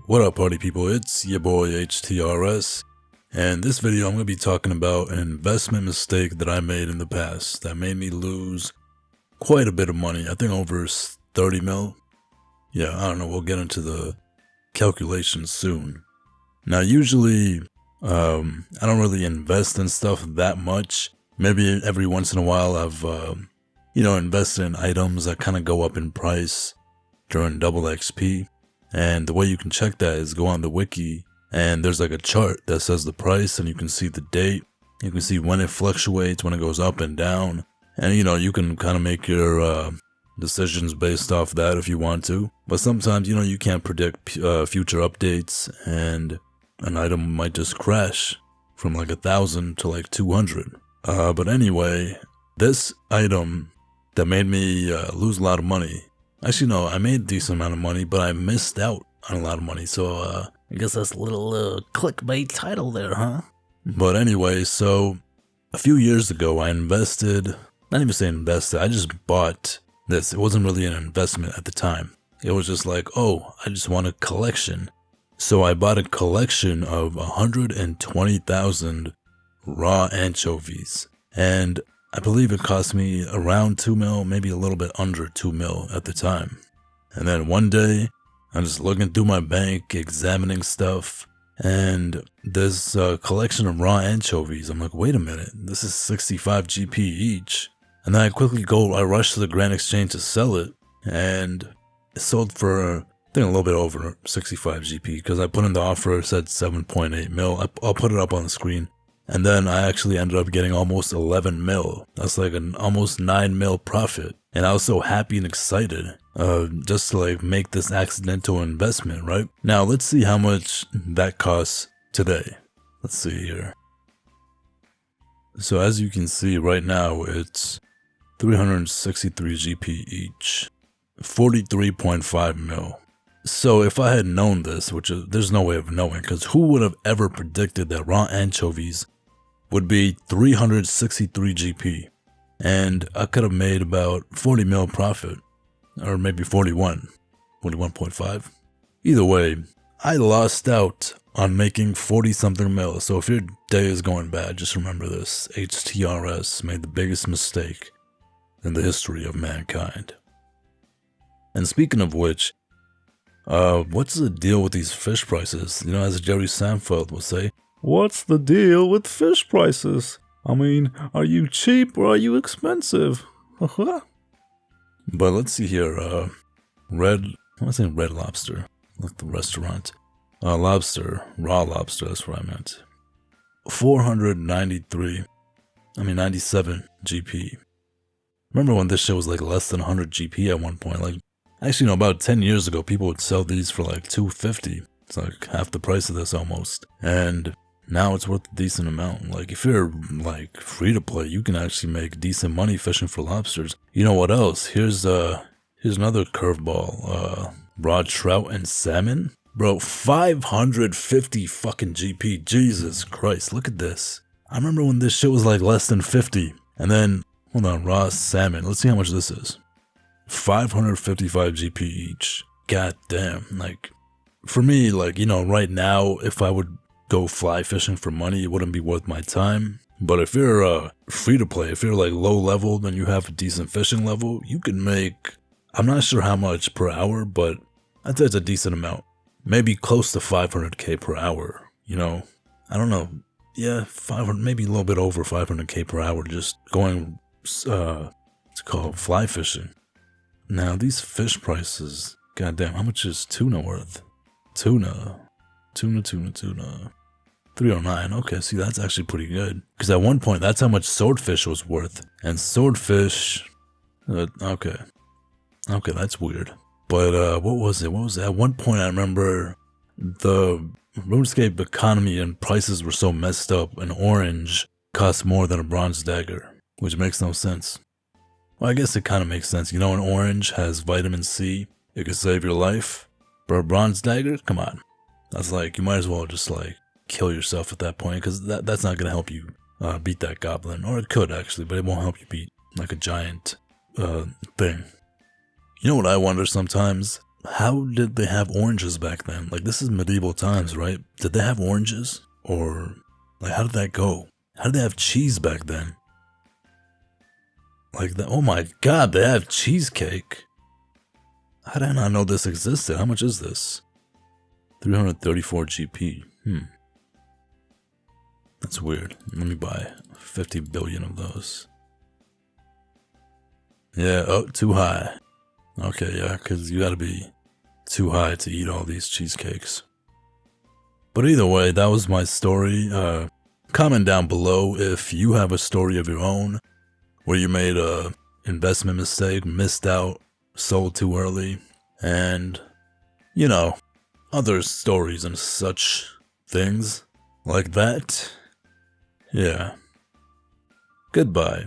What up, party people? It's your boy HTRS, and this video I'm going to be talking about an investment mistake that I made in the past that made me lose quite a bit of money. I think over 30 mil. Yeah, I don't know. We'll get into the calculations soon. Now, usually, I don't really invest in stuff that much. Maybe every once in a while I've, invested in items that kind of go up in price during double XP. And the way you can check that is go on the wiki, and there's like a chart that says the price, and you can see the date. You can see when it fluctuates, when it goes up and down. And you can kind of make your decisions based off that if you want to. But sometimes, you can't predict future updates, and an item might just crash from like 1,000 to like 200. But anyway, this item that made me lose a lot of money. Actually, no, I made a decent amount of money, but I missed out on a lot of money. So, I guess that's a little clickbait title there, huh? But anyway, so a few years ago, I invested, not even say invested, I just bought this. It wasn't really an investment at the time. It was just like, oh, I just want a collection. So I bought a collection of 120,000 raw anchovies. And I believe it cost me around 2 mil, maybe a little bit under 2 mil at the time. And then one day, I'm just looking through my bank, examining stuff, and there's a collection of raw anchovies. I'm like, wait a minute, this is 65 GP each. And then I rush to the Grand Exchange to sell it, and it sold for, I think, a little bit over 65 GP, because I put in the offer, it said 7.8 mil. I'll put it up on the screen. And then I actually ended up getting almost 11 mil. That's like an almost 9 mil profit. And I was so happy and excited just to like make this accidental investment, right? Now let's see how much that costs today. Let's see here. So as you can see right now, it's 363 GP each, 43.5 mil. So if I had known this, which there's no way of knowing, because who would have ever predicted that raw anchovies would be 363 GP, and I could have made about 40 mil profit, or maybe 41.5. Either way, I lost out on making 40 something mil. So if your day is going bad, just remember this: HTRS made the biggest mistake in the history of mankind. And speaking of which, what's the deal with these fish prices? As Jerry Seinfeld would say, what's the deal with fish prices? I mean, are you cheap or are you expensive? But let's see here. Red Lobster, like the restaurant. Raw lobster, that's what I meant. 97 GP. Remember when this shit was like less than 100 GP at one point? Like, actually, about 10 years ago, people would sell these for like 250. It's like half the price of this almost. And now it's worth a decent amount. Like, if you're like free to play, you can actually make decent money fishing for lobsters. You know what else? Here's another curveball. Raw trout and salmon. Bro, 550 fucking GP. Jesus Christ, look at this. I remember when this shit was like less than 50. And then, hold on, raw salmon. Let's see how much this is. 555 GP each. God damn. Like, for me, like, right now, if I would go fly fishing for money, it wouldn't be worth my time. But if you're free to play, if you're like low level, then you have a decent fishing level, you can make, I'm not sure how much per hour, but I'd say it's a decent amount. Maybe close to 500k per hour, I don't know. Yeah, 500, maybe a little bit over 500k per hour just going, it's called fly fishing. Now, these fish prices, goddamn, how much is tuna worth? Tuna. 309. Okay, see, that's actually pretty good. Because at one point, that's how much swordfish was worth. And swordfish, okay, that's weird. But what was it? At one point, I remember the Runescape economy and prices were so messed up, an orange cost more than a bronze dagger, which makes no sense. Well, I guess it kind of makes sense. An orange has vitamin C. It could save your life. But a bronze dagger? Come on. That's like, you might as well just like kill yourself at that point, because that's not going to help you beat that goblin. Or it could actually, but it won't help you beat like a giant thing. You know what I wonder sometimes? how did they have oranges back then? Like, this is medieval times, right? Did they have oranges? Or, like, how did that go? How did they have cheese back then? Like, oh my god, they have cheesecake. How did I not know this existed? How much is this? 334 GP. That's weird. Let me buy 50 billion of those. Yeah, oh, too high. Okay, yeah, because you gotta be too high to eat all these cheesecakes. But either way, that was my story. Comment down below if you have a story of your own where you made a investment mistake, missed out, sold too early, and, you know, other stories and such things like that. Yeah. Goodbye.